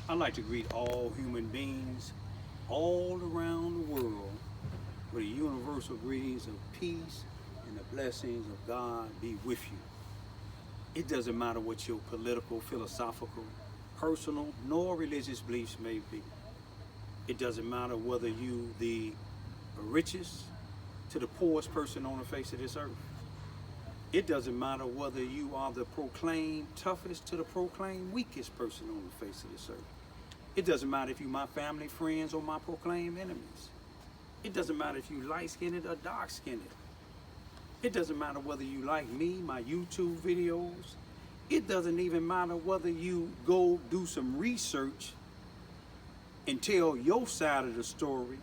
I'd like to greet all human beings all around the world with the universal greetings of peace and the blessings of God be with you. It doesn't matter what your political, philosophical, personal, nor religious beliefs may be. It doesn't matter whether you the richest to the poorest person on the face of this earth. It doesn't matter whether you are the proclaimed toughest to the proclaimed weakest person on the face of this earth. It doesn't matter if you my family, friends, or my proclaimed enemies. It doesn't matter if you light-skinned or dark-skinned. It doesn't matter whether you like me, my YouTube videos. It doesn't even matter whether you go do some research and tell your side of the story,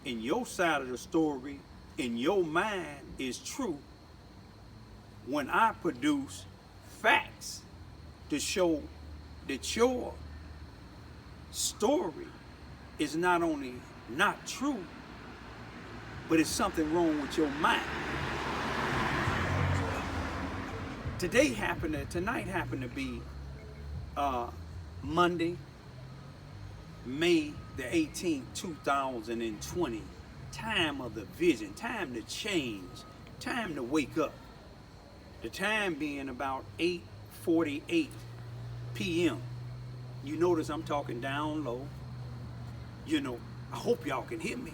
and your side of the story in your mind is true when I produce facts to show that your story is not only not true, but it's something wrong with your mind. Tonight happened to be Monday, May the 18th, 2020. Time of the vision, time to change, time to wake up. The time being about 8:48 p.m. You notice I'm talking down low. You know, I hope y'all can hear me.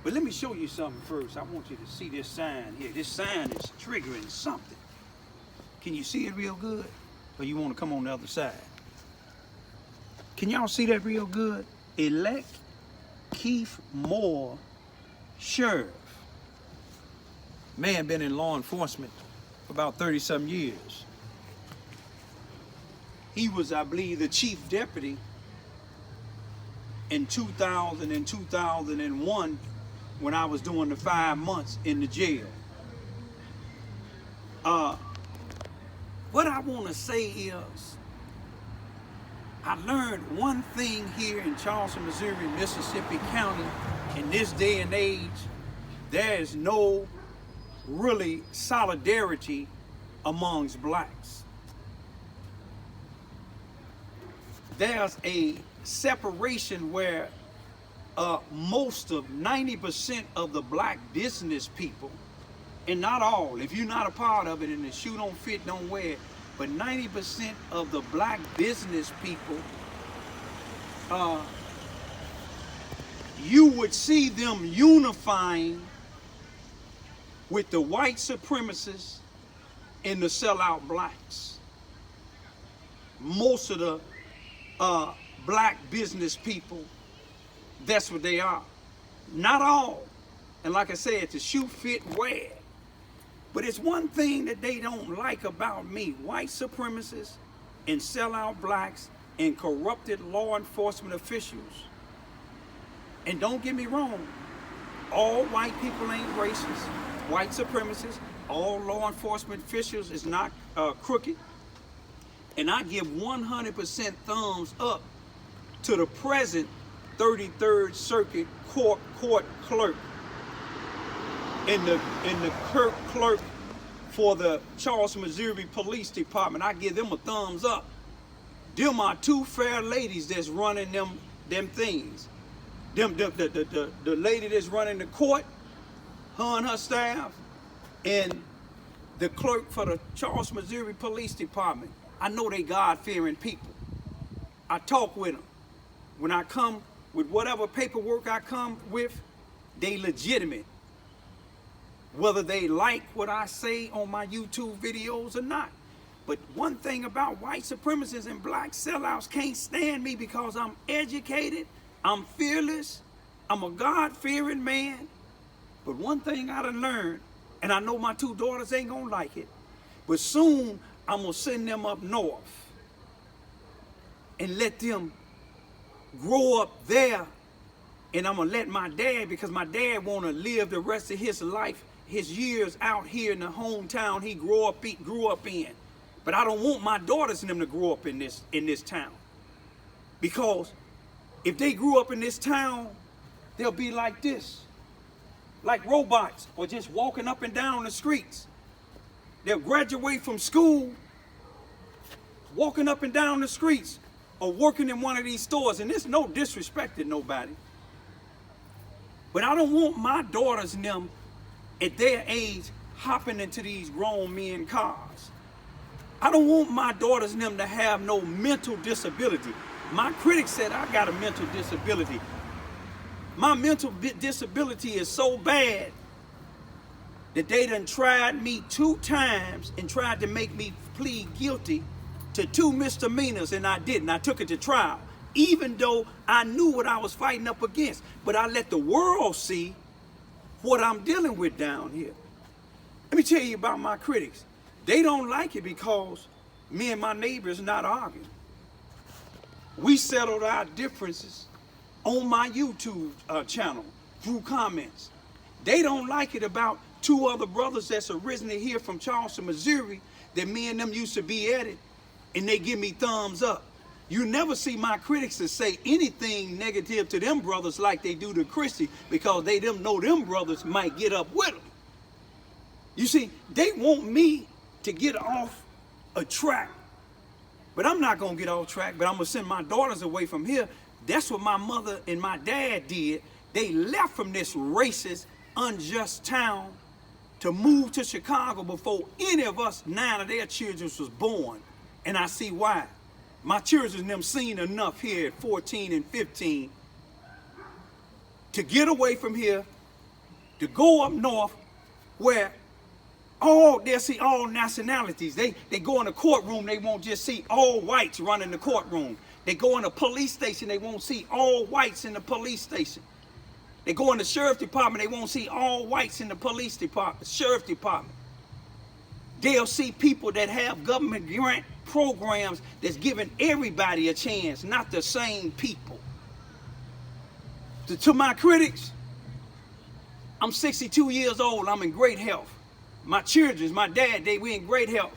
But let me show you something first. I want you to see this sign here. This sign is triggering something. Can you see it real good? Or you want to come on the other side? Can y'all see that real good? Elect Keith Moore, sheriff. Man been in law enforcement for about 30-some years. He was, I believe, the chief deputy in 2000 and 2001 when I was doing the 5 months in the jail. What I want to say is, I learned one thing here in Charleston, Missouri, Mississippi County. In this day and age, there is no really solidarity amongst blacks. There's a separation where most of 90% of the black business people, and not all, if you're not a part of it and the shoe don't fit, don't wear it, but 90% of the black business people, you would see them unifying with the white supremacists and the sellout blacks. Most of the black business people, that's what they are. Not all. And like I said, the shoe fit, wear. But it's one thing that they don't like about me. White supremacists and sellout blacks and corrupted law enforcement officials. And don't get me wrong, all white people ain't racist. White supremacists, all law enforcement officials is not crooked. And I give 100% thumbs up to the present 33rd Circuit Court clerk and the clerk for the Charleston, Missouri Police Department. I give them a thumbs up. Them are two fair ladies that's running them things. The lady that's running the court, her and her staff, and the clerk for the Charleston, Missouri Police Department. I know they God-fearing people. I talk with them. When I come with whatever paperwork I come with, they legitimate. Whether they like what I say on my YouTube videos or not. But one thing about white supremacists and black sellouts can't stand me because I'm educated, I'm fearless, I'm a God-fearing man. But one thing I done learned, and I know my two daughters ain't gonna like it, but soon I'm gonna send them up north and let them grow up there. And I'm gonna let my dad, because my dad wanna live the rest of his life, his years out here in the hometown he grew up in. But I don't want my daughters and them to grow up in this town. Because if they grew up in this town, they'll be like this. Like robots, or just walking up and down the streets. They'll graduate from school, walking up and down the streets, or working in one of these stores, and there's no disrespect to nobody, but I don't want my daughters and them at their age hopping into these grown men cars. I don't want my daughters and them to have no mental disability. My critics said I got a mental disability. My mental disability is so bad that they done tried me 2 times and tried to make me plead guilty to 2 misdemeanors, and I didn't. I took it to trial, even though I knew what I was fighting up against. But I let the world see what I'm dealing with down here. Let me tell you about my critics. They don't like it because me and my neighbors not arguing. We settled our differences on my YouTube channel through comments. They don't like it about 2 other brothers that's originally here from Charleston, Missouri, that me and them used to be at it, and they give me thumbs up. You never see my critics to say anything negative to them brothers like they do to Christy, because they know them brothers might get up with them. You see, they want me to get off a track, but I'm not gonna get off track, but I'm gonna send my daughters away from here. That's what my mother and my dad did. They left from this racist, unjust town to move to Chicago before any of us 9 of their children was born. And I see why. My children them seen enough here at 14 and 15 to get away from here, to go up north where they'll see all nationalities. They go in the courtroom, they won't just see all whites running the courtroom. They go in a police station, they won't see all whites in the police station. They go in the sheriff department, they won't see all whites in the police department, sheriff department. They'll see people that have government grant programs that's giving everybody a chance, not the same people. To my critics, I'm 62 years old, I'm in great health. My children, my dad, we in great health.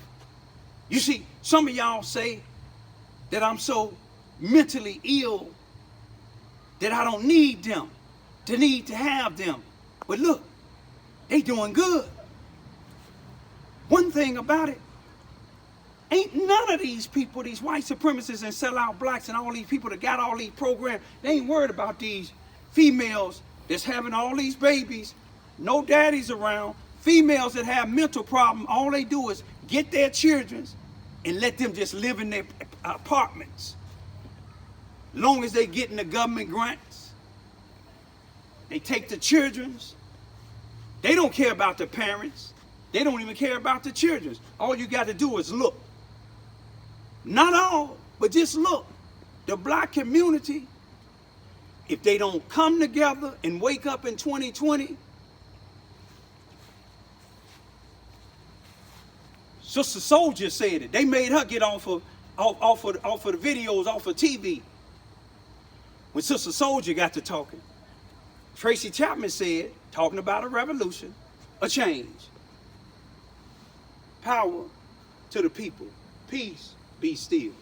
You see, some of y'all say that I'm so mentally ill that I don't need them, to have them. But look, they doing good. One thing about it, ain't none of these people, these white supremacists and sellout blacks and all these people that got all these programs, they ain't worried about these females that's having all these babies, no daddies around, females that have mental problems. All they do is get their children and let them just live in their apartments. Long as they getting the government grants, they take the children's. They don't care about the parents. They don't even care about the children. All you got to do is look. Not all, but just look. The black community, if they don't come together and wake up in 2020, Sister Soldier said it. They made her get off of the videos, off of TV. When Sister Soldier got to talking, Tracy Chapman said, talking about a revolution, a change. Power to the people. Peace, be still.